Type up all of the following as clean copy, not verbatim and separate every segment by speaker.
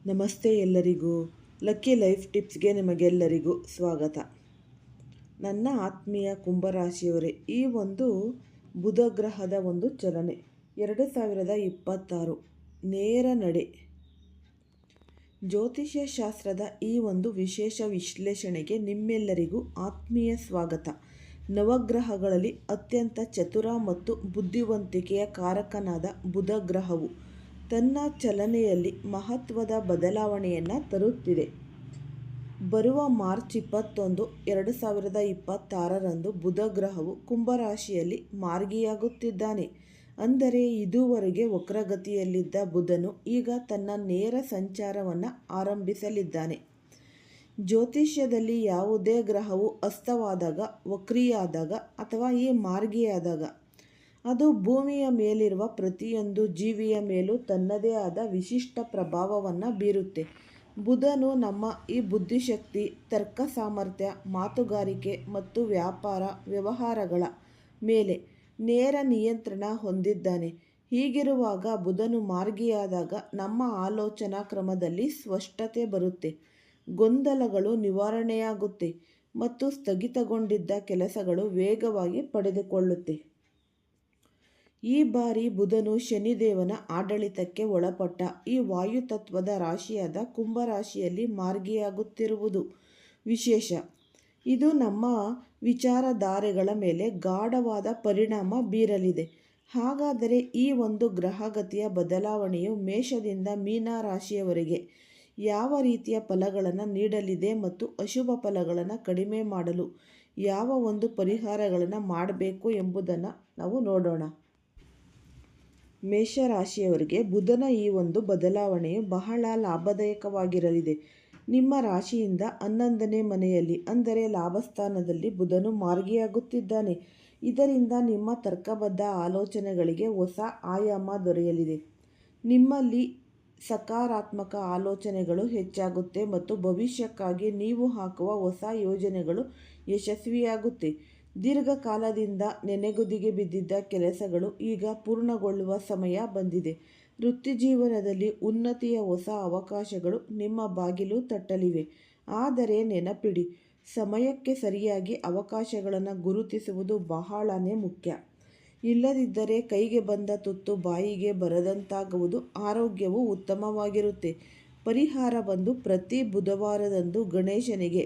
Speaker 1: ನಮಸ್ತೆ ಎಲ್ಲರಿಗೂ. Lucky life ಟಿಪ್ಸ್ಗೆ ನಿಮಗೆಲ್ಲರಿಗೂ ಸ್ವಾಗತ. ನನ್ನ ಆತ್ಮೀಯ ಕುಂಭರಾಶಿಯವರೇ, ಈ ಒಂದು ಬುಧ ಗ್ರಹದ ಒಂದು ಚಲನೆ 2026 ನೇರ ನಡೆ ಜ್ಯೋತಿಷ್ಯ ಶಾಸ್ತ್ರದ ಈ ಒಂದು ವಿಶೇಷ ವಿಶ್ಲೇಷಣೆಗೆ ನಿಮ್ಮೆಲ್ಲರಿಗೂ ಆತ್ಮೀಯ ಸ್ವಾಗತ. ನವಗ್ರಹಗಳಲ್ಲಿ ಅತ್ಯಂತ ಚತುರ ಮತ್ತು ಬುದ್ಧಿವಂತಿಕೆಯ ಕಾರಕನಾದ ಬುಧ ಗ್ರಹವು ತನ್ನ ಚಲನೆಯಲ್ಲಿ ಮಹತ್ವದ ಬದಲಾವಣೆಯನ್ನು ತರುತ್ತಿದೆ. ಬರುವ ಮಾರ್ಚ್ 21, 2026ರಂದು ಬುಧ ಗ್ರಹವು ಕುಂಭರಾಶಿಯಲ್ಲಿ ಮಾರ್ಗಿಯಾಗುತ್ತಿದ್ದಾನೆ. ಅಂದರೆ ಇದುವರೆಗೆ ವಕ್ರಗತಿಯಲ್ಲಿದ್ದ ಬುಧನು ಈಗ ತನ್ನ ನೇರ ಸಂಚಾರವನ್ನು ಆರಂಭಿಸಲಿದ್ದಾನೆ. ಜ್ಯೋತಿಷ್ಯದಲ್ಲಿ ಯಾವುದೇ ಗ್ರಹವು ಅಸ್ತವಾದಾಗ, ವಕ್ರಿಯಾದಾಗ ಅಥವಾ ಈ ಮಾರ್ಗಿಯಾದಾಗ ಅದು ಭೂಮಿಯ ಮೇಲಿರುವ ಪ್ರತಿಯೊಂದು ಜೀವಿಯ ಮೇಲೂ ತನ್ನದೇ ಆದ ವಿಶಿಷ್ಟ ಪ್ರಭಾವವನ್ನು ಬೀರುತ್ತೆ. ಬುಧನು ನಮ್ಮ ಈ ಬುದ್ಧಿಶಕ್ತಿ, ತರ್ಕ ಸಾಮರ್ಥ್ಯ, ಮಾತುಗಾರಿಕೆ ಮತ್ತು ವ್ಯವಹಾರಗಳ ಮೇಲೆ ನೇರ ನಿಯಂತ್ರಣ ಹೊಂದಿದ್ದಾನೆ. ಹೀಗಿರುವಾಗ ಬುಧನು ಮಾರ್ಗಿಯಾದಾಗ ನಮ್ಮ ಆಲೋಚನಾ ಕ್ರಮದಲ್ಲಿ ಸ್ಪಷ್ಟತೆ ಬರುತ್ತೆ, ಗೊಂದಲಗಳು ನಿವಾರಣೆಯಾಗುತ್ತೆ ಮತ್ತು ಸ್ಥಗಿತಗೊಂಡಿದ್ದ ಕೆಲಸಗಳು ವೇಗವಾಗಿ ಪಡೆದುಕೊಳ್ಳುತ್ತೆ. ಈ ಬಾರಿ ಬುಧನು ಶನಿದೇವನ ಆಡಳಿತಕ್ಕೆ ಒಳಪಟ್ಟ ಈ ವಾಯುತತ್ವದ ರಾಶಿಯಾದ ಕುಂಭರಾಶಿಯಲ್ಲಿ ಮಾರ್ಗಿಯಾಗುತ್ತಿರುವುದು ವಿಶೇಷ. ಇದು ನಮ್ಮ ವಿಚಾರಧಾರೆಗಳ ಮೇಲೆ ಗಾಢವಾದ ಪರಿಣಾಮ ಬೀರಲಿದೆ. ಹಾಗಾದರೆ ಈ ಒಂದು ಗ್ರಹಗತಿಯ ಬದಲಾವಣೆಯು ಮೇಷದಿಂದ ಮೀನ ರಾಶಿಯವರೆಗೆ ಯಾವ ರೀತಿಯ ಫಲಗಳನ್ನು ನೀಡಲಿದೆ ಮತ್ತು ಅಶುಭ ಫಲಗಳನ್ನು ಕಡಿಮೆ ಮಾಡಲು ಯಾವ ಒಂದು ಪರಿಹಾರಗಳನ್ನು ಮಾಡಬೇಕು ಎಂಬುದನ್ನು ನಾವು ನೋಡೋಣ. ಮೇಷರಾಶಿಯವರಿಗೆ ಬುಧನ ಈ ಒಂದು ಬದಲಾವಣೆಯು ಬಹಳ ಲಾಭದಾಯಕವಾಗಿರಲಿದೆ. ನಿಮ್ಮ ರಾಶಿಯಿಂದ 11ನೇ ಮನೆಯಲ್ಲಿ ಅಂದರೆ ಲಾಭಸ್ಥಾನದಲ್ಲಿ ಬುಧನು ಮಾರ್ಗಿಯಾಗುತ್ತಿದ್ದಾನೆ. ಇದರಿಂದ ನಿಮ್ಮ ತರ್ಕಬದ್ಧ ಆಲೋಚನೆಗಳಿಗೆ ಹೊಸ ಆಯಾಮ ದೊರೆಯಲಿದೆ. ನಿಮ್ಮಲ್ಲಿ ಸಕಾರಾತ್ಮಕ ಆಲೋಚನೆಗಳು ಹೆಚ್ಚಾಗುತ್ತೆ ಮತ್ತು ಭವಿಷ್ಯಕ್ಕಾಗಿ ನೀವು ಹಾಕುವ ಹೊಸ ಯೋಜನೆಗಳು ಯಶಸ್ವಿಯಾಗುತ್ತೆ. ದೀರ್ಘಕಾಲದಿಂದ ನೆನೆಗುದಿಗೆ ಬಿದ್ದಿದ್ದ ಕೆಲಸಗಳು ಈಗ ಪೂರ್ಣಗೊಳ್ಳುವ ಸಮಯ ಬಂದಿದೆ. ವೃತ್ತಿಜೀವನದಲ್ಲಿ ಉನ್ನತಿಯ ಹೊಸ ಅವಕಾಶಗಳು ನಿಮ್ಮ ಬಾಗಿಲು ತಟ್ಟಲಿವೆ. ಆದರೆ ನೆನಪಿಡಿ, ಸಮಯಕ್ಕೆ ಸರಿಯಾಗಿ ಅವಕಾಶಗಳನ್ನು ಗುರುತಿಸುವುದು ಬಹಳನೇ ಮುಖ್ಯ. ಇಲ್ಲದಿದ್ದರೆ ಕೈಗೆ ಬಂದ ತುತ್ತು ಬಾಯಿಗೆ ಬರದಂತಾಗುವುದು. ಆರೋಗ್ಯವು ಉತ್ತಮವಾಗಿರುತ್ತೆ. ಪರಿಹಾರ ಬಂದು ಪ್ರತಿ ಬುಧವಾರದಂದು ಗಣೇಶನಿಗೆ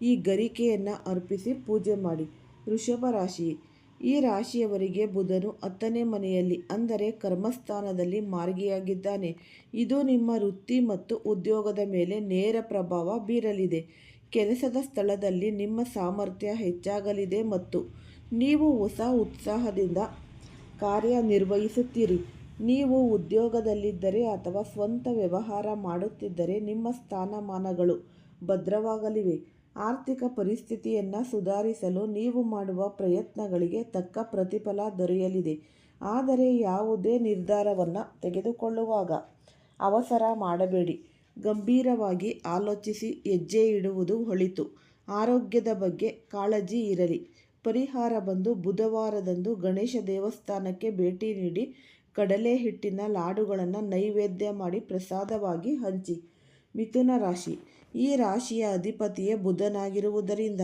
Speaker 1: ಈ ಗರಿಕೆಯನ್ನು ಅರ್ಪಿಸಿ ಪೂಜೆ ಮಾಡಿ. ವೃಷಭ ರಾಶಿ, ಈ ರಾಶಿಯವರಿಗೆ ಬುಧನು 10ನೇ ಮನೆಯಲ್ಲಿ ಅಂದರೆ ಕರ್ಮಸ್ಥಾನದಲ್ಲಿ ಮಾರ್ಗಿಯಾಗಿದ್ದಾನೆ. ಇದು ನಿಮ್ಮ ವೃತ್ತಿ ಮತ್ತು ಉದ್ಯೋಗದ ಮೇಲೆ ನೇರ ಪ್ರಭಾವ ಬೀರಲಿದೆ. ಕೆಲಸದ ಸ್ಥಳದಲ್ಲಿ ನಿಮ್ಮ ಸಾಮರ್ಥ್ಯ ಹೆಚ್ಚಾಗಲಿದೆ ಮತ್ತು ನೀವು ಹೊಸ ಉತ್ಸಾಹದಿಂದ ಕಾರ್ಯನಿರ್ವಹಿಸುತ್ತೀರಿ. ನೀವು ಉದ್ಯೋಗದಲ್ಲಿದ್ದರೆ ಅಥವಾ ಸ್ವಂತ ವ್ಯವಹಾರ ಮಾಡುತ್ತಿದ್ದರೆ ನಿಮ್ಮ ಸ್ಥಾನಮಾನಗಳು ಭದ್ರವಾಗಲಿವೆ. ಆರ್ಥಿಕ ಪರಿಸ್ಥಿತಿಯನ್ನು ಸುಧಾರಿಸಲು ನೀವು ಮಾಡುವ ಪ್ರಯತ್ನಗಳಿಗೆ ತಕ್ಕ ಪ್ರತಿಫಲ ದೊರೆಯಲಿದೆ. ಆದರೆ ಯಾವುದೇ ನಿರ್ಧಾರವನ್ನು ತೆಗೆದುಕೊಳ್ಳುವಾಗ ಅವಸರ ಮಾಡಬೇಡಿ. ಗಂಭೀರವಾಗಿ ಆಲೋಚಿಸಿ ಹೆಜ್ಜೆ ಇಡುವುದು ಒಳಿತು. ಆರೋಗ್ಯದ ಬಗ್ಗೆ ಕಾಳಜಿ ಇರಲಿ. ಪರಿಹಾರ ಬಂದು ಬುಧವಾರದಂದು ಗಣೇಶ ದೇವಸ್ಥಾನಕ್ಕೆ ಭೇಟಿ ನೀಡಿ ಕಡಲೆ ಹಿಟ್ಟಿನ ಲಾಡುಗಳನ್ನು ನೈವೇದ್ಯ ಮಾಡಿ ಪ್ರಸಾದವಾಗಿ ಹಂಚಿ. ಮಿಥುನ ರಾಶಿ, ಈ ರಾಶಿಯ ಅಧಿಪತಿಯೇ ಬುಧನಾಗಿರುವುದರಿಂದ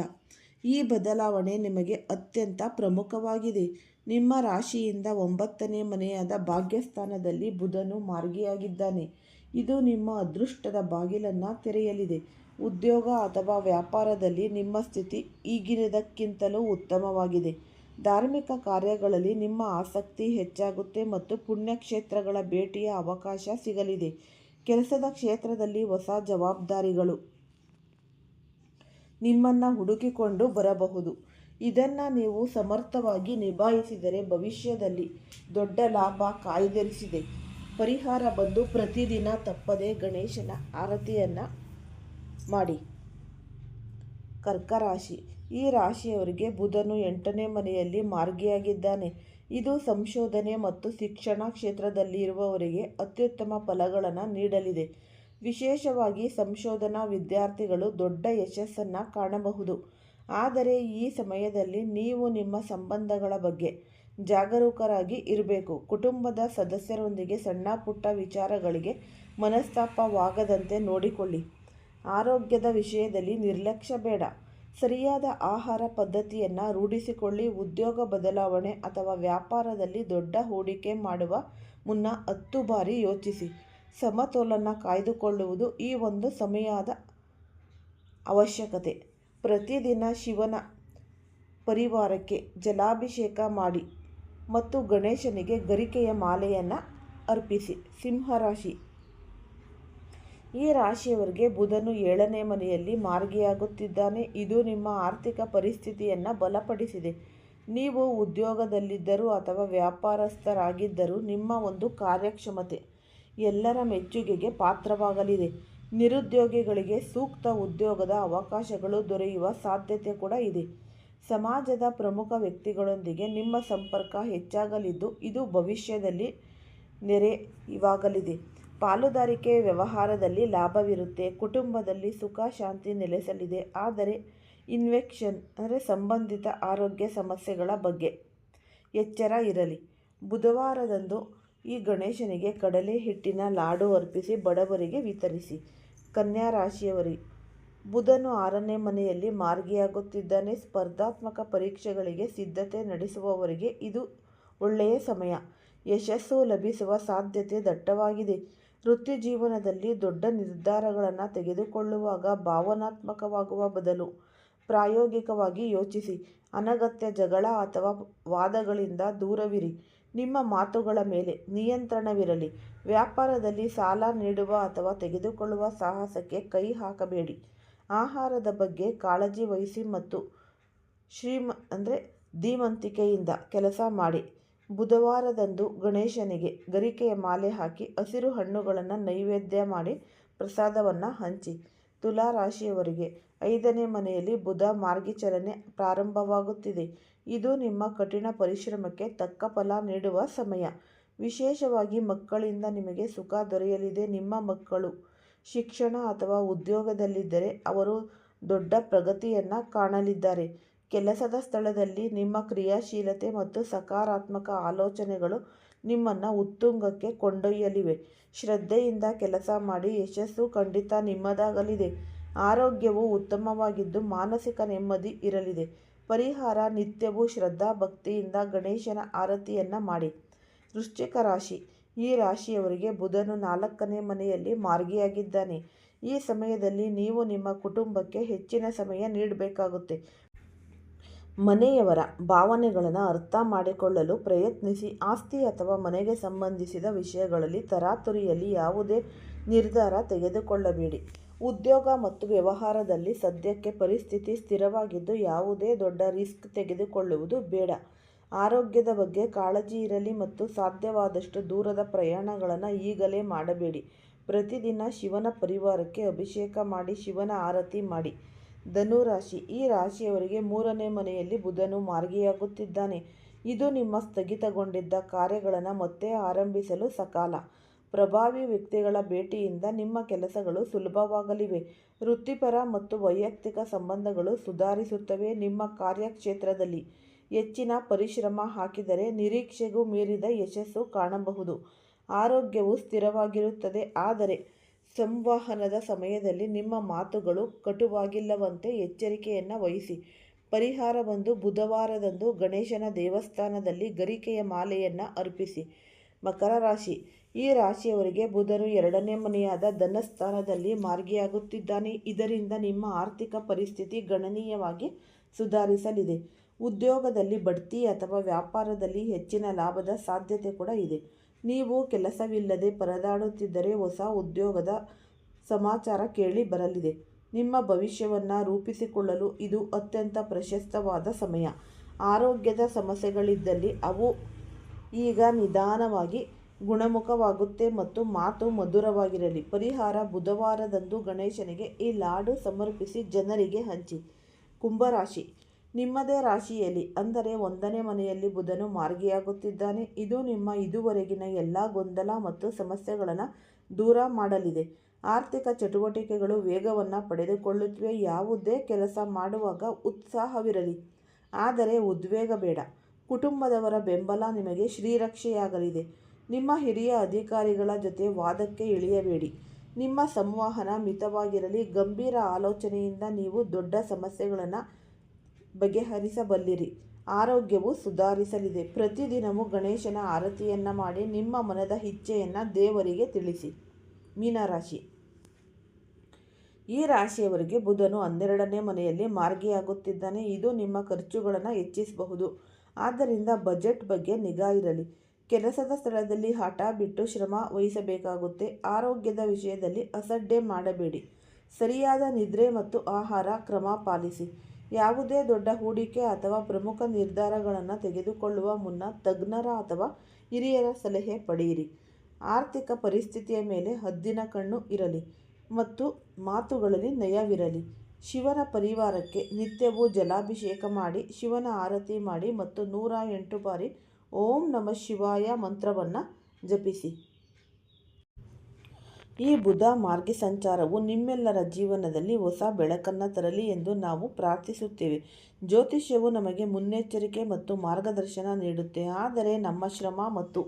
Speaker 1: ಈ ಬದಲಾವಣೆ ನಿಮಗೆ ಅತ್ಯಂತ ಪ್ರಮುಖವಾಗಿದೆ. ನಿಮ್ಮ ರಾಶಿಯಿಂದ 9ನೇ ಮನೆಯಾದ ಭಾಗ್ಯಸ್ಥಾನದಲ್ಲಿ ಬುಧನು ಮಾರ್ಗಿಯಾಗಿದ್ದಾನೆ. ಇದು ನಿಮ್ಮ ಅದೃಷ್ಟದ ಬಾಗಿಲನ್ನು ತೆರೆಯಲಿದೆ. ಉದ್ಯೋಗ ಅಥವಾ ವ್ಯಾಪಾರದಲ್ಲಿ ನಿಮ್ಮ ಸ್ಥಿತಿ ಈಗಿನದಕ್ಕಿಂತಲೂ ಉತ್ತಮವಾಗಿದೆ. ಧಾರ್ಮಿಕ ಕಾರ್ಯಗಳಲ್ಲಿ ನಿಮ್ಮ ಆಸಕ್ತಿ ಹೆಚ್ಚಾಗುತ್ತೆ ಮತ್ತು ಪುಣ್ಯಕ್ಷೇತ್ರಗಳ ಭೇಟಿಯ ಅವಕಾಶ ಸಿಗಲಿದೆ. ಕೆಲಸದ ಕ್ಷೇತ್ರದಲ್ಲಿ ಹೊಸ ಜವಾಬ್ದಾರಿಗಳು ನಿಮ್ಮನ್ನು ಹುಡುಕಿಕೊಂಡು ಬರಬಹುದು. ಇದನ್ನು ನೀವು ಸಮರ್ಥವಾಗಿ ನಿಭಾಯಿಸಿದರೆ ಭವಿಷ್ಯದಲ್ಲಿ ದೊಡ್ಡ ಲಾಭ ಕಾಯ್ದಿರಿಸಿದೆ. ಪರಿಹಾರ ಬಂದು ಪ್ರತಿದಿನ ತಪ್ಪದೆ ಗಣೇಶನ ಆರತಿಯನ್ನು ಮಾಡಿ. ಕರ್ಕ ರಾಶಿ, ಈ ರಾಶಿಯವರಿಗೆ ಬುಧನು 8ನೇ ಮನೆಯಲ್ಲಿ ಮಾರ್ಗಿಯಾಗಿದ್ದಾನೆ. ಇದು ಸಂಶೋಧನೆ ಮತ್ತು ಶಿಕ್ಷಣ ಕ್ಷೇತ್ರದಲ್ಲಿ ಇರುವವರಿಗೆ ಅತ್ಯುತ್ತಮ ಫಲಗಳನ್ನು ನೀಡಲಿದೆ. ವಿಶೇಷವಾಗಿ ಸಂಶೋಧನಾ ವಿದ್ಯಾರ್ಥಿಗಳು ದೊಡ್ಡ ಯಶಸ್ಸನ್ನು ಕಾಣಬಹುದು. ಆದರೆ ಈ ಸಮಯದಲ್ಲಿ ನೀವು ನಿಮ್ಮ ಸಂಬಂಧಗಳ ಬಗ್ಗೆ ಜಾಗರೂಕರಾಗಿ ಇರಬೇಕು. ಕುಟುಂಬದ ಸದಸ್ಯರೊಂದಿಗೆ ಸಣ್ಣ ಪುಟ್ಟ ವಿಚಾರಗಳಿಗೆ ಮನಸ್ತಾಪವಾಗದಂತೆ ನೋಡಿಕೊಳ್ಳಿ. ಆರೋಗ್ಯದ ವಿಷಯದಲ್ಲಿ ನಿರ್ಲಕ್ಷ್ಯ ಬೇಡ. ಸರಿಯಾದ ಆಹಾರ ಪದ್ಧತಿಯನ್ನು ರೂಢಿಸಿಕೊಳ್ಳಿ. ಉದ್ಯೋಗ ಬದಲಾವಣೆ ಅಥವಾ ವ್ಯಾಪಾರದಲ್ಲಿ ದೊಡ್ಡ ಹೂಡಿಕೆ ಮಾಡುವ ಮುನ್ನ 10 ಬಾರಿ ಯೋಚಿಸಿ. ಸಮತೋಲನ ಕಾಯ್ದುಕೊಳ್ಳುವುದು ಈ ಒಂದು ಸಮಯದ ಅವಶ್ಯಕತೆ. ಪ್ರತಿದಿನ ಶಿವನ ಪರಿವಾರಕ್ಕೆ ಜಲಾಭಿಷೇಕ ಮಾಡಿ ಮತ್ತು ಗಣೇಶನಿಗೆ ಗರಿಕೆಯ ಮಾಲೆಯನ್ನು ಅರ್ಪಿಸಿ. ಸಿಂಹರಾಶಿ. ಈ ರಾಶಿಯವರಿಗೆ ಬುಧನು 7ನೇ ಮನೆಯಲ್ಲಿ ಮಾರ್ಗಿಯಾಗುತ್ತಿದ್ದಾನೆ. ಇದು ನಿಮ್ಮ ಆರ್ಥಿಕ ಪರಿಸ್ಥಿತಿಯನ್ನು ಬಲಪಡಿಸಿದೆ. ನೀವು ಉದ್ಯೋಗದಲ್ಲಿದ್ದರೂ ಅಥವಾ ವ್ಯಾಪಾರಸ್ಥರಾಗಿದ್ದರೂ ನಿಮ್ಮ ಒಂದು ಕಾರ್ಯಕ್ಷಮತೆ ಎಲ್ಲರ ಮೆಚ್ಚುಗೆಗೆ ಪಾತ್ರವಾಗಲಿದೆ. ನಿರುದ್ಯೋಗಿಗಳಿಗೆ ಸೂಕ್ತ ಉದ್ಯೋಗದ ಅವಕಾಶಗಳು ದೊರೆಯುವ ಸಾಧ್ಯತೆ ಕೂಡ ಇದೆ. ಸಮಾಜದ ಪ್ರಮುಖ ವ್ಯಕ್ತಿಗಳೊಂದಿಗೆ ನಿಮ್ಮ ಸಂಪರ್ಕ ಹೆಚ್ಚಾಗಲಿದ್ದು ಇದು ಭವಿಷ್ಯದಲ್ಲಿ ನೆರವಾಗಲಿದೆ. ಪಾಲುದಾರಿಕೆ ವ್ಯವಹಾರದಲ್ಲಿ ಲಾಭವಿರುತ್ತೆ. ಕುಟುಂಬದಲ್ಲಿ ಸುಖ ಶಾಂತಿ ನೆಲೆಸಲಿದೆ. ಆದರೆ ಇನ್ಫೆಕ್ಷನ್ ಸಂಬಂಧಿತ ಆರೋಗ್ಯ ಸಮಸ್ಯೆಗಳ ಬಗ್ಗೆ ಎಚ್ಚರ ಇರಲಿ. ಬುಧವಾರದಂದು ಈ ಗಣೇಶನಿಗೆ ಕಡಲೆ ಹಿಟ್ಟಿನ ಲಾಡು ಅರ್ಪಿಸಿ ಬಡವರಿಗೆ ವಿತರಿಸಿ. ಕನ್ಯಾ ರಾಶಿಯವರಿಗೆ ಬುಧನು 6ನೇ ಮನೆಯಲ್ಲಿ ಮಾರ್ಗಿಯಾಗುತ್ತಿದ್ದಾನೆ. ಸ್ಪರ್ಧಾತ್ಮಕ ಪರೀಕ್ಷೆಗಳಿಗೆ ಸಿದ್ಧತೆ ನಡೆಸುವವರಿಗೆ ಇದು ಒಳ್ಳೆಯ ಸಮಯ. ಯಶಸ್ಸು ಲಭಿಸುವ ಸಾಧ್ಯತೆ ದಟ್ಟವಾಗಿದೆ. ವೃತ್ತಿ ಜೀವನದಲ್ಲಿ ದೊಡ್ಡ ನಿರ್ಧಾರಗಳನ್ನು ತೆಗೆದುಕೊಳ್ಳುವಾಗ ಭಾವನಾತ್ಮಕವಾಗುವ ಬದಲು ಪ್ರಾಯೋಗಿಕವಾಗಿ ಯೋಚಿಸಿ. ಅನಗತ್ಯ ಜಗಳ ಅಥವಾ ವಾದಗಳಿಂದ ದೂರವಿರಿ. ನಿಮ್ಮ ಮಾತುಗಳ ಮೇಲೆ ನಿಯಂತ್ರಣವಿರಲಿ. ವ್ಯಾಪಾರದಲ್ಲಿ ಸಾಲ ನೀಡುವ ಅಥವಾ ತೆಗೆದುಕೊಳ್ಳುವ ಸಾಹಸಕ್ಕೆ ಕೈ ಹಾಕಬೇಡಿ. ಆಹಾರದ ಬಗ್ಗೆ ಕಾಳಜಿ ವಹಿಸಿ ಮತ್ತು ಧೀಮಂತಿಕೆಯಿಂದ ಕೆಲಸ ಮಾಡಿ. ಬುಧವಾರದಂದು ಗಣೇಶನಿಗೆ ಗರಿಕೆಯ ಮಾಲೆ ಹಾಕಿ ಹಸಿರು ಹಣ್ಣುಗಳನ್ನು ನೈವೇದ್ಯ ಮಾಡಿ ಪ್ರಸಾದವನ್ನು ಹಂಚಿ. ತುಲಾ ರಾಶಿಯವರಿಗೆ 5ನೇ ಮನೆಯಲ್ಲಿ ಬುಧ ಮಾರ್ಗಚಲನೆ ಪ್ರಾರಂಭವಾಗುತ್ತಿದೆ. ಇದು ನಿಮ್ಮ ಕಠಿಣ ಪರಿಶ್ರಮಕ್ಕೆ ತಕ್ಕ ಫಲ ನೀಡುವ ಸಮಯ. ವಿಶೇಷವಾಗಿ ಮಕ್ಕಳಿಂದ ನಿಮಗೆ ಸುಖ ದೊರೆಯಲಿದೆ. ನಿಮ್ಮ ಮಕ್ಕಳು ಶಿಕ್ಷಣ ಅಥವಾ ಉದ್ಯೋಗದಲ್ಲಿದ್ದರೆ ಅವರು ದೊಡ್ಡ ಪ್ರಗತಿಯನ್ನು ಕಾಣಲಿದ್ದಾರೆ. ಕೆಲಸದ ಸ್ಥಳದಲ್ಲಿ ನಿಮ್ಮ ಕ್ರಿಯಾಶೀಲತೆ ಮತ್ತು ಸಕಾರಾತ್ಮಕ ಆಲೋಚನೆಗಳು ನಿಮ್ಮನ್ನು ಉತ್ತುಂಗಕ್ಕೆ ಕೊಂಡೊಯ್ಯಲಿವೆ. ಶ್ರದ್ಧೆಯಿಂದ ಕೆಲಸ ಮಾಡಿ. ಯಶಸ್ಸು ಖಂಡಿತ ನಿಮ್ಮದಾಗಲಿದೆ. ಆರೋಗ್ಯವು ಉತ್ತಮವಾಗಿದ್ದು ಮಾನಸಿಕ ನೆಮ್ಮದಿ ಇರಲಿದೆ. ಪರಿಹಾರ ನಿತ್ಯವೂ ಶ್ರದ್ಧಾ ಭಕ್ತಿಯಿಂದ ಗಣೇಶನ ಆರತಿಯನ್ನು ಮಾಡಿ. ವೃಶ್ಚಿಕ ರಾಶಿ. ಈ ರಾಶಿಯವರಿಗೆ ಬುಧನು 4ನೇ ಮನೆಯಲ್ಲಿ ಮಾರ್ಗಿಯಾಗಿದ್ದಾನೆ. ಈ ಸಮಯದಲ್ಲಿ ನೀವು ನಿಮ್ಮ ಕುಟುಂಬಕ್ಕೆ ಹೆಚ್ಚಿನ ಸಮಯ ನೀಡಬೇಕಾಗುತ್ತೆ. ಮನೆಯವರ ಭಾವನೆಗಳನ್ನು ಅರ್ಥ ಮಾಡಿಕೊಳ್ಳಲು ಪ್ರಯತ್ನಿಸಿ. ಆಸ್ತಿ ಅಥವಾ ಮನೆಗೆ ಸಂಬಂಧಿಸಿದ ವಿಷಯಗಳಲ್ಲಿ ತರಾತುರಿಯಲ್ಲಿ ಯಾವುದೇ ನಿರ್ಧಾರ ತೆಗೆದುಕೊಳ್ಳಬೇಡಿ. ಉದ್ಯೋಗ ಮತ್ತು ವ್ಯವಹಾರದಲ್ಲಿ ಸದ್ಯಕ್ಕೆ ಪರಿಸ್ಥಿತಿ ಸ್ಥಿರವಾಗಿದ್ದು ಯಾವುದೇ ದೊಡ್ಡ ರಿಸ್ಕ್ ತೆಗೆದುಕೊಳ್ಳುವುದು ಬೇಡ. ಆರೋಗ್ಯದ ಬಗ್ಗೆ ಕಾಳಜಿ ಇರಲಿ ಮತ್ತು ಸಾಧ್ಯವಾದಷ್ಟು ದೂರದ ಪ್ರಯಾಣಗಳನ್ನು ಈಗಲೇ ಮಾಡಬೇಡಿ. ಪ್ರತಿದಿನ ಶಿವನ ಪರಿವಾರಕ್ಕೆ ಅಭಿಷೇಕ ಮಾಡಿ ಶಿವನ ಆರತಿ ಮಾಡಿ. ಧನುರಾಶಿ. ಈ ರಾಶಿಯವರಿಗೆ 3ನೇ ಮನೆಯಲ್ಲಿ ಬುಧನು ಮಾರ್ಗಿಯಾಗುತ್ತಿದ್ದಾನೆ. ಇದು ನಿಮ್ಮ ಸ್ಥಗಿತಗೊಂಡಿದ್ದ ಕಾರ್ಯಗಳನ್ನು ಮತ್ತೆ ಆರಂಭಿಸಲು ಸಕಾಲ. ಪ್ರಭಾವಿ ವ್ಯಕ್ತಿಗಳ ಭೇಟಿಯಿಂದ ನಿಮ್ಮ ಕೆಲಸಗಳು ಸುಲಭವಾಗಲಿವೆ. ವೃತ್ತಿಪರ ಮತ್ತು ವೈಯಕ್ತಿಕ ಸಂಬಂಧಗಳು ಸುಧಾರಿಸುತ್ತವೆ. ನಿಮ್ಮ ಕಾರ್ಯಕ್ಷೇತ್ರದಲ್ಲಿ ಹೆಚ್ಚಿನ ಪರಿಶ್ರಮ ಹಾಕಿದರೆ ನಿರೀಕ್ಷೆಗೂ ಮೀರಿದ ಯಶಸ್ಸು ಕಾಣಬಹುದು. ಆರೋಗ್ಯವು ಸ್ಥಿರವಾಗಿರುತ್ತದೆ. ಆದರೆ ಸಂವಹನದ ಸಮಯದಲ್ಲಿ ನಿಮ್ಮ ಮಾತುಗಳು ಕಟುವಾಗಿಲ್ಲವಂತೆ ಎಚ್ಚರಿಕೆಯನ್ನು ವಹಿಸಿ. ಪರಿಹಾರ ಬುಧವಾರದಂದು ಗಣೇಶನ ದೇವಸ್ಥಾನದಲ್ಲಿ ಗರಿಕೆಯ ಮಾಲೆಯನ್ನು ಅರ್ಪಿಸಿ. ಮಕರ ರಾಶಿ. ಈ ರಾಶಿಯವರಿಗೆ ಬುಧನು 2ನೇ ಮನೆಯಾದ ಧನಸ್ಥಾನದಲ್ಲಿ ಮಾರ್ಗಿಯಾಗುತ್ತಿದ್ದಾನೆ. ಇದರಿಂದ ನಿಮ್ಮ ಆರ್ಥಿಕ ಪರಿಸ್ಥಿತಿ ಗಣನೀಯವಾಗಿ ಸುಧಾರಿಸಲಿದೆ. ಉದ್ಯೋಗದಲ್ಲಿ ಬಡ್ತಿ ಅಥವಾ ವ್ಯಾಪಾರದಲ್ಲಿ ಹೆಚ್ಚಿನ ಲಾಭದ ಸಾಧ್ಯತೆ ಕೂಡ ಇದೆ. ನೀವು ಕೆಲಸವಿಲ್ಲದೆ ಪರದಾಡುತ್ತಿದ್ದರೆ ಹೊಸ ಉದ್ಯೋಗದ ಸಮಾಚಾರ ಕೇಳಿ ಬರಲಿದೆ. ನಿಮ್ಮ ಭವಿಷ್ಯವನ್ನು ರೂಪಿಸಿಕೊಳ್ಳಲು ಇದು ಅತ್ಯಂತ ಪ್ರಶಸ್ತವಾದ ಸಮಯ. ಆರೋಗ್ಯದ ಸಮಸ್ಯೆಗಳಿದ್ದಲ್ಲಿ ಅವು ಈಗ ನಿಧಾನವಾಗಿ ಗುಣಮುಖವಾಗುತ್ತೆ ಮತ್ತು ಮಾತು ಮಧುರವಾಗಿರಲಿ. ಪರಿಹಾರ ಬುಧವಾರದಂದು ಗಣೇಶನಿಗೆ ಈ ಲಾಡು ಸಮರ್ಪಿಸಿ ಜನರಿಗೆ ಹಂಚಿ. ಕುಂಭರಾಶಿ. ನಿಮ್ಮದೇ ರಾಶಿಯಲ್ಲಿ ಅಂದರೆ 1ನೇ ಮನೆಯಲ್ಲಿ ಬುಧನು ಮಾರ್ಗಿಯಾಗುತ್ತಿದ್ದಾನೆ. ಇದು ನಿಮ್ಮ ಇದುವರೆಗಿನ ಎಲ್ಲ ಗೊಂದಲ ಮತ್ತು ಸಮಸ್ಯೆಗಳನ್ನು ದೂರ ಮಾಡಲಿದೆ. ಆರ್ಥಿಕ ಚಟುವಟಿಕೆಗಳು ವೇಗವನ್ನು ಪಡೆದುಕೊಳ್ಳುತ್ತವೆ. ಯಾವುದೇ ಕೆಲಸ ಮಾಡುವಾಗ ಉತ್ಸಾಹವಿರಲಿ, ಆದರೆ ಉದ್ವೇಗ ಬೇಡ. ಕುಟುಂಬದವರ ಬೆಂಬಲ ನಿಮಗೆ ಶ್ರೀರಕ್ಷೆಯಾಗಲಿದೆ. ನಿಮ್ಮ ಹಿರಿಯ ಅಧಿಕಾರಿಗಳ ಜೊತೆ ವಾದಕ್ಕೆ ಇಳಿಯಬೇಡಿ. ನಿಮ್ಮ ಸಂವಹನ ಮಿತವಾಗಿರಲಿ. ಗಂಭೀರ ಆಲೋಚನೆಯಿಂದ ನೀವು ದೊಡ್ಡ ಸಮಸ್ಯೆಗಳನ್ನು ಬಗೆಹರಿಸಬಲ್ಲಿರಿ. ಆರೋಗ್ಯವು ಸುಧಾರಿಸಲಿದೆ. ಪ್ರತಿದಿನವೂ ಗಣೇಶನ ಆರತಿಯನ್ನು ಮಾಡಿ ನಿಮ್ಮ ಮನದ ಇಚ್ಛೆಯನ್ನು ದೇವರಿಗೆ ತಿಳಿಸಿ. ಮೀನರಾಶಿ. ಈ ರಾಶಿಯವರಿಗೆ ಬುಧನು 12ನೇ ಮನೆಯಲ್ಲಿ ಮಾರ್ಗಿಯಾಗುತ್ತಿದ್ದಾನೆ. ಇದು ನಿಮ್ಮ ಖರ್ಚುಗಳನ್ನು ಹೆಚ್ಚಿಸಬಹುದು. ಆದ್ದರಿಂದ ಬಜೆಟ್ ಬಗ್ಗೆ ನಿಗಾ ಇರಲಿ. ಕೆಲಸದ ಸ್ಥಳದಲ್ಲಿ ಹಠ ಬಿಟ್ಟು ಶ್ರಮ ವಹಿಸಬೇಕಾಗುತ್ತೆ. ಆರೋಗ್ಯದ ವಿಷಯದಲ್ಲಿ ಅಸಡ್ಡೆ ಮಾಡಬೇಡಿ. ಸರಿಯಾದ ನಿದ್ರೆ ಮತ್ತು ಆಹಾರ ಕ್ರಮ ಪಾಲಿಸಿ. ಯಾವುದೇ ದೊಡ್ಡ ಹೂಡಿಕೆ ಅಥವಾ ಪ್ರಮುಖ ನಿರ್ಧಾರಗಳನ್ನು ತೆಗೆದುಕೊಳ್ಳುವ ಮುನ್ನ ತಜ್ಞರ ಅಥವಾ ಹಿರಿಯರ ಸಲಹೆ ಪಡೆಯಿರಿ. ಆರ್ಥಿಕ ಪರಿಸ್ಥಿತಿಯ ಮೇಲೆ ಹದ್ದಿನ ಕಣ್ಣು ಇರಲಿ ಮತ್ತು ಮಾತುಗಳಲ್ಲಿ ನಯವಿರಲಿ. ಶಿವನ ಪರಿವಾರಕ್ಕೆ ನಿತ್ಯವೂ ಜಲಾಭಿಷೇಕ ಮಾಡಿ, ಶಿವನ ಆರತಿ ಮಾಡಿ ಮತ್ತು 108 ಬಾರಿ ಓಂ ನಮಃ ಶಿವಾಯ ಮಂತ್ರವನ್ನು ಜಪಿಸಿ. ಈ ಬುಧ ಮಾರ್ಗಿ ಸಂಚಾರವು ನಿಮ್ಮೆಲ್ಲರ ಜೀವನದಲ್ಲಿ ಹೊಸ ಬೆಳಕನ್ನು ತರಲಿ ಎಂದು ನಾವು ಪ್ರಾರ್ಥಿಸುತ್ತೇವೆ. ಜ್ಯೋತಿಷ್ಯವು ನಮಗೆ ಮುನ್ನೆಚ್ಚರಿಕೆ ಮತ್ತು ಮಾರ್ಗದರ್ಶನ ನೀಡುತ್ತೆ, ಆದರೆ ನಮ್ಮ ಶ್ರಮ ಮತ್ತು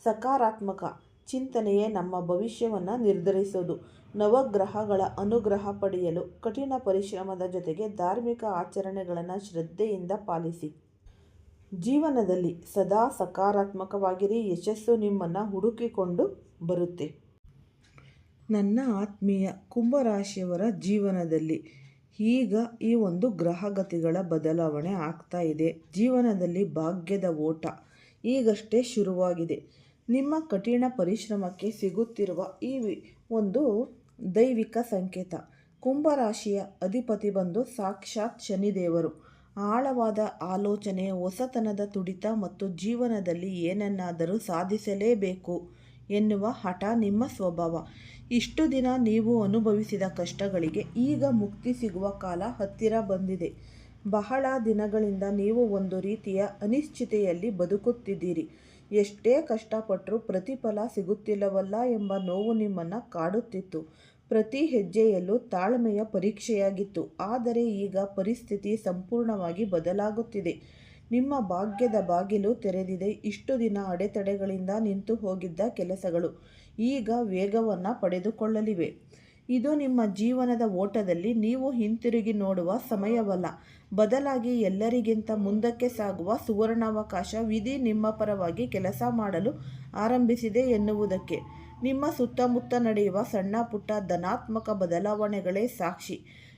Speaker 1: ಸಕಾರಾತ್ಮಕ ಚಿಂತನೆಯೇ ನಮ್ಮ ಭವಿಷ್ಯವನ್ನು ನಿರ್ಧರಿಸೋದು. ನವಗ್ರಹಗಳ ಅನುಗ್ರಹ ಪಡೆಯಲು ಕಠಿಣ ಪರಿಶ್ರಮದ ಜೊತೆಗೆ ಧಾರ್ಮಿಕ ಆಚರಣೆಗಳನ್ನು ಶ್ರದ್ಧೆಯಿಂದ ಪಾಲಿಸಿ. ಜೀವನದಲ್ಲಿ ಸದಾ ಸಕಾರಾತ್ಮಕವಾಗಿರಿ. ಯಶಸ್ಸು ನಿಮ್ಮನ್ನು ಹುಡುಕಿಕೊಂಡು ಬರುತ್ತೆ. ನನ್ನ ಆತ್ಮೀಯ ಕುಂಭರಾಶಿಯವರ ಜೀವನದಲ್ಲಿ ಈಗ ಈ ಒಂದು ಗ್ರಹಗತಿಗಳ ಬದಲಾವಣೆ ಆಗ್ತಾ ಇದೆ. ಜೀವನದಲ್ಲಿ ಭಾಗ್ಯದ ಓಟ ಈಗಷ್ಟೇ ಶುರುವಾಗಿದೆ. ನಿಮ್ಮ ಕಠಿಣ ಪರಿಶ್ರಮಕ್ಕೆ ಸಿಗುತ್ತಿರುವ ಈ ಒಂದು ದೈವಿಕ ಸಂಕೇತ. ಕುಂಭರಾಶಿಯ ಅಧಿಪತಿ ಬಂದು ಸಾಕ್ಷಾತ್ ಶನಿದೇವರು. ಆಳವಾದ ಆಲೋಚನೆ, ಹೊಸತನದ ತುಡಿತ ಮತ್ತು ಜೀವನದಲ್ಲಿ ಏನನ್ನಾದರೂ ಸಾಧಿಸಲೇಬೇಕು ಎನ್ನುವ ಹಠ ನಿಮ್ಮ ಸ್ವಭಾವ. ಇಷ್ಟು ದಿನ ನೀವು ಅನುಭವಿಸಿದ ಕಷ್ಟಗಳಿಗೆ ಈಗ ಮುಕ್ತಿ ಸಿಗುವ ಕಾಲ ಹತ್ತಿರ ಬಂದಿದೆ. ಬಹಳ ದಿನಗಳಿಂದ ನೀವು ಒಂದು ರೀತಿಯ ಅನಿಶ್ಚಿತೆಯಲ್ಲಿ ಬದುಕುತ್ತಿದ್ದೀರಿ. ಎಷ್ಟೇ ಕಷ್ಟಪಟ್ಟರೂ ಪ್ರತಿಫಲ ಸಿಗುತ್ತಿಲ್ಲವಲ್ಲ ಎಂಬ ನೋವು ನಿಮ್ಮನ್ನು ಕಾಡುತ್ತಿತ್ತು. ಪ್ರತಿ ಹೆಜ್ಜೆಯಲ್ಲೂ ತಾಳ್ಮೆಯ ಪರೀಕ್ಷೆಯಾಗಿತ್ತು. ಆದರೆ ಈಗ ಪರಿಸ್ಥಿತಿ ಸಂಪೂರ್ಣವಾಗಿ ಬದಲಾಗುತ್ತಿದೆ. ನಿಮ್ಮ ಭಾಗ್ಯದ ಬಾಗಿಲು ತೆರೆದಿದೆ. ಇಷ್ಟು ದಿನ ಅಡೆತಡೆಗಳಿಂದ ನಿಂತು ಹೋಗಿದ್ದ ಕೆಲಸಗಳು ಈಗ ವೇಗವನ್ನು ಪಡೆದುಕೊಳ್ಳಲಿವೆ. ಇದು ನಿಮ್ಮ ಜೀವನದ ಓಟದಲ್ಲಿ ನೀವು ಹಿಂತಿರುಗಿ ನೋಡುವ ಸಮಯವಲ್ಲ, ಬದಲಾಗಿ ಎಲ್ಲರಿಗಿಂತ ಮುಂದಕ್ಕೆ ಸಾಗುವ ಸುವರ್ಣಾವಕಾಶ. ವಿಧಿ ನಿಮ್ಮ ಪರವಾಗಿ ಕೆಲಸ ಮಾಡಲು ಆರಂಭಿಸಿದೆ ಎನ್ನುವುದಕ್ಕೆ ನಿಮ್ಮ ಸುತ್ತಮುತ್ತ ನಡೆಯುವ ಸಣ್ಣ ಪುಟ್ಟ ಧನಾತ್ಮಕ ಬದಲಾವಣೆಗಳೇ ಸಾಕ್ಷಿ.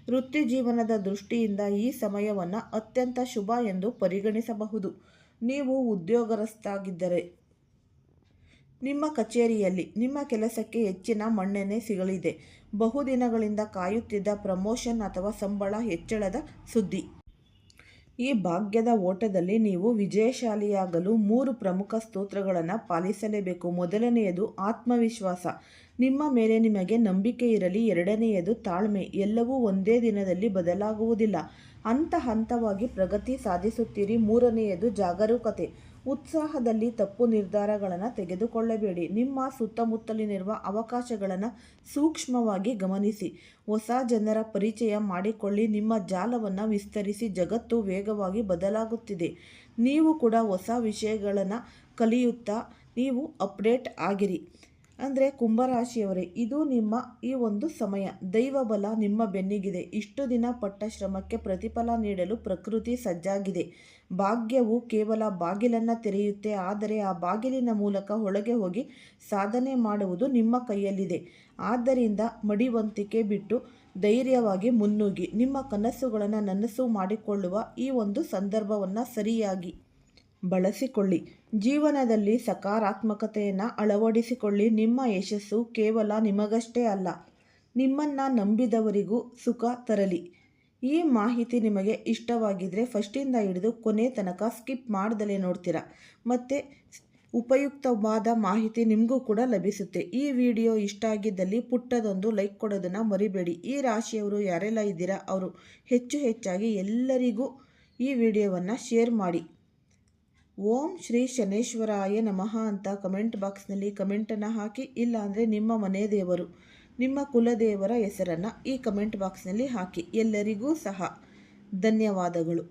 Speaker 1: ವೃತ್ತಿ ಜೀವನದ ದೃಷ್ಟಿಯಿಂದ ಈ ಸಮಯವನ್ನು ಅತ್ಯಂತ ಶುಭ ಎಂದು ಪರಿಗಣಿಸಬಹುದು. ನೀವು ಉದ್ಯೋಗಸ್ಥರಾಗಿದ್ದರೆ ನಿಮ್ಮ ಕಚೇರಿಯಲ್ಲಿ ನಿಮ್ಮ ಕೆಲಸಕ್ಕೆ ಹೆಚ್ಚಿನ ಮನ್ನಣೆ ಸಿಗಲಿದೆ. ಬಹುದಿನಗಳಿಂದ ಕಾಯುತ್ತಿದ್ದ ಪ್ರಮೋಷನ್ ಅಥವಾ ಸಂಬಳ ಹೆಚ್ಚಳದ ಸುದ್ದಿ. ಈ ಭಾಗ್ಯದ ಓಟದಲ್ಲಿ ನೀವು ವಿಜಯಶಾಲಿಯಾಗಲು 3 ಪ್ರಮುಖ ಸ್ತೋತ್ರಗಳನ್ನು ಪಾಲಿಸಲೇಬೇಕು. ಮೊದಲನೆಯದು ಆತ್ಮವಿಶ್ವಾಸ. ನಿಮ್ಮ ಮೇಲೆ ನಿಮಗೆ ನಂಬಿಕೆ ಇರಲಿ. ಎರಡನೆಯದು ತಾಳ್ಮೆ. ಎಲ್ಲವೂ ಒಂದೇ ದಿನದಲ್ಲಿ ಬದಲಾಗುವುದಿಲ್ಲ, ಹಂತ ಹಂತವಾಗಿ ಪ್ರಗತಿ ಸಾಧಿಸುತ್ತೀರಿ. ಮೂರನೆಯದು ಜಾಗರೂಕತೆ. ಉತ್ಸಾಹದಲ್ಲಿ ತಪ್ಪು ನಿರ್ಧಾರಗಳನ್ನು ತೆಗೆದುಕೊಳ್ಳಬೇಡಿ. ನಿಮ್ಮ ಸುತ್ತಮುತ್ತಲಿರುವ ಅವಕಾಶಗಳನ್ನು ಸೂಕ್ಷ್ಮವಾಗಿ ಗಮನಿಸಿ. ಹೊಸ ಜನರ ಪರಿಚಯ ಮಾಡಿಕೊಳ್ಳಿ. ನಿಮ್ಮ ಜಾಲವನ್ನು ವಿಸ್ತರಿಸಿ. ಜಗತ್ತು ವೇಗವಾಗಿ ಬದಲಾಗುತ್ತಿದೆ. ನೀವು ಕೂಡ ಹೊಸ ವಿಷಯಗಳನ್ನು ಕಲಿಯುತ್ತಾ ನೀವು ಅಪ್ಡೇಟ್ ಆಗಿರಿ. ಅಂದರೆ ಕುಂಭರಾಶಿಯವರೇ, ಇದು ನಿಮ್ಮ ಈ ಒಂದು ಸಮಯ. ದೈವಬಲ ನಿಮ್ಮ ಬೆನ್ನಿಗಿದೆ. ಇಷ್ಟು ದಿನ ಪಟ್ಟ ಶ್ರಮಕ್ಕೆ ಪ್ರತಿಫಲ ನೀಡಲು ಪ್ರಕೃತಿ ಸಜ್ಜಾಗಿದೆ. ಭಾಗ್ಯವು ಕೇವಲ ಬಾಗಿಲನ್ನು ತೆರೆಯುತ್ತೆ, ಆದರೆ ಆ ಬಾಗಿಲಿನ ಮೂಲಕ ಒಳಗೆ ಹೋಗಿ ಸಾಧನೆ ಮಾಡುವುದು ನಿಮ್ಮ ಕೈಯಲ್ಲಿದೆ. ಆದ್ದರಿಂದ ಮಡಿವಂತಿಕೆ ಬಿಟ್ಟು ಧೈರ್ಯವಾಗಿ ಮುನ್ನುಗ್ಗಿ. ನಿಮ್ಮ ಕನಸುಗಳನ್ನು ನನಸು ಮಾಡಿಕೊಳ್ಳುವ ಈ ಒಂದು ಸಂದರ್ಭವನ್ನು ಸರಿಯಾಗಿ ಬಳಸಿಕೊಳ್ಳಿ. ಜೀವನದಲ್ಲಿ ಸಕಾರಾತ್ಮಕತೆಯನ್ನು ಅಳವಡಿಸಿಕೊಳ್ಳಿ. ನಿಮ್ಮ ಯಶಸ್ಸು ಕೇವಲ ನಿಮಗಷ್ಟೇ ಅಲ್ಲ, ನಿಮ್ಮನ್ನು ನಂಬಿದವರಿಗೂ ಸುಖ ತರಲಿ. ಈ ಮಾಹಿತಿ ನಿಮಗೆ ಇಷ್ಟವಾಗಿದ್ದರೆ ಫಸ್ಟಿಂದ ಹಿಡಿದು ಕೊನೆ ತನಕ ಸ್ಕಿಪ್ ಮಾಡ್ದಲೇ ನೋಡ್ತೀರಾ. ಮತ್ತು ಉಪಯುಕ್ತವಾದ ಮಾಹಿತಿ ನಿಮಗೂ ಕೂಡ ಲಭಿಸುತ್ತೆ. ಈ ವಿಡಿಯೋ ಇಷ್ಟ ಆಗಿದ್ದಲ್ಲಿ ಪುಟ್ಟದೊಂದು ಲೈಕ್ ಕೊಡೋದನ್ನು ಮರಿಬೇಡಿ. ಈ ರಾಶಿಯವರು ಯಾರೆಲ್ಲ ಇದ್ದೀರಾ ಅವರು ಹೆಚ್ಚಾಗಿ ಎಲ್ಲರಿಗೂ ಈ ವಿಡಿಯೋವನ್ನು ಶೇರ್ ಮಾಡಿ. ಓಂ ಶ್ರೀ ಶನೇಶ್ವರಾಯ ನಮಃ ಅಂತ ಕಮೆಂಟ್ ಬಾಕ್ಸ್ನಲ್ಲಿ ಕಮೆಂಟನ್ನು ಹಾಕಿ. ಇಲ್ಲಾಂದರೆ ನಿಮ್ಮ ಮನೆ ದೇವರು, ನಿಮ್ಮ ಕುಲದೇವರ ಹೆಸರನ್ನು ಈ ಕಮೆಂಟ್ ಬಾಕ್ಸ್ನಲ್ಲಿ ಹಾಕಿ. ಎಲ್ಲರಿಗೂ ಸಹ ಧನ್ಯವಾದಗಳು.